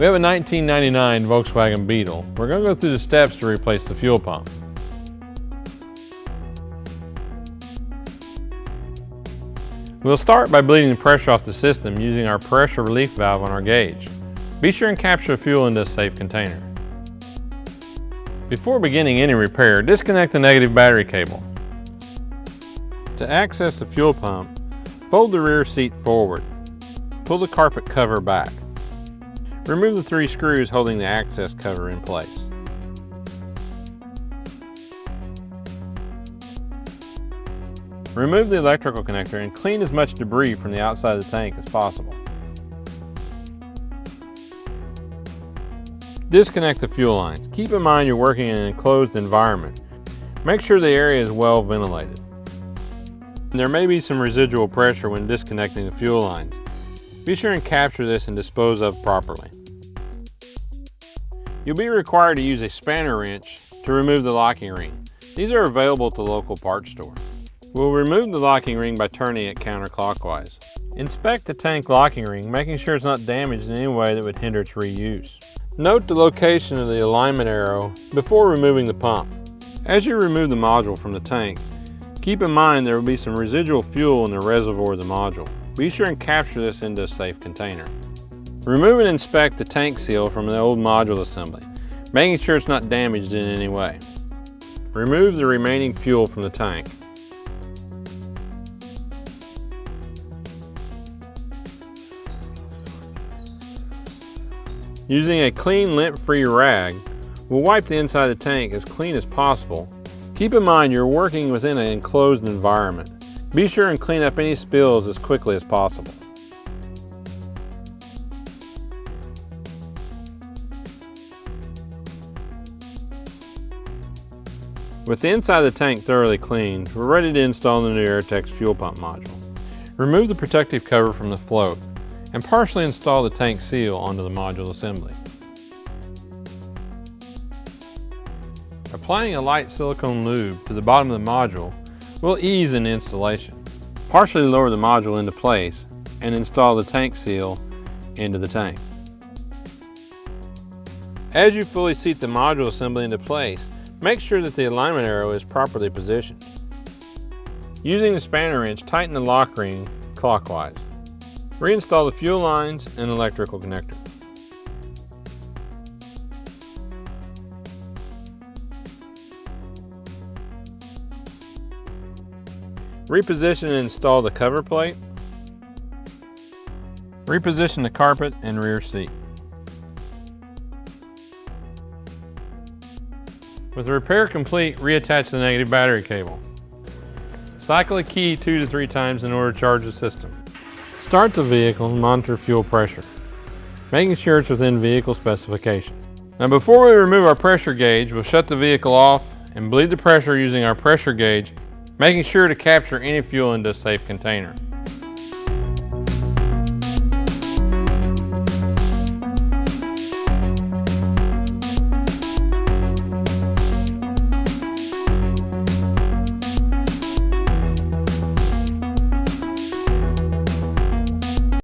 We have a 1999 Volkswagen Beetle. We're going to go through the steps to replace the fuel pump. We'll start by bleeding the pressure off the system using our pressure relief valve on our gauge. Be sure and capture the fuel into a safe container. Before beginning any repair, disconnect the negative battery cable. To access the fuel pump, fold the rear seat forward. Pull the carpet cover back. Remove the 3 screws holding the access cover in place. Remove the electrical connector and clean as much debris from the outside of the tank as possible. Disconnect the fuel lines. Keep in mind you're working in an enclosed environment. Make sure the area is well ventilated. There may be some residual pressure when disconnecting the fuel lines. Be sure and capture this and dispose of properly. You'll be required to use a spanner wrench to remove the locking ring. These are available at the local parts store. We'll remove the locking ring by turning it counterclockwise. Inspect the tank locking ring, making sure it's not damaged in any way that would hinder its reuse. Note the location of the alignment arrow before removing the pump. As you remove the module from the tank, keep in mind there will be some residual fuel in the reservoir of the module. Be sure and capture this into a safe container. Remove and inspect the tank seal from the old module assembly, making sure it's not damaged in any way. Remove the remaining fuel from the tank. Using a clean, lint-free rag, we'll wipe the inside of the tank as clean as possible. Keep in mind you're working within an enclosed environment. Be sure and clean up any spills as quickly as possible. With the inside of the tank thoroughly cleaned, we're ready to install the new Airtex fuel pump module. Remove the protective cover from the float and partially install the tank seal onto the module assembly. Applying a light silicone lube to the bottom of the module will ease in installation. Partially lower the module into place and install the tank seal into the tank. As you fully seat the module assembly into place, make sure that the alignment arrow is properly positioned. Using the spanner wrench, tighten the lock ring clockwise. Reinstall the fuel lines and electrical connector. Reposition and install the cover plate. Reposition the carpet and rear seat. With the repair complete, reattach the negative battery cable. Cycle a key 2 to 3 times in order to charge the system. Start the vehicle and monitor fuel pressure, making sure it's within vehicle specifications. Now before we remove our pressure gauge, we'll shut the vehicle off and bleed the pressure using our pressure gauge, making sure to capture any fuel into a safe container.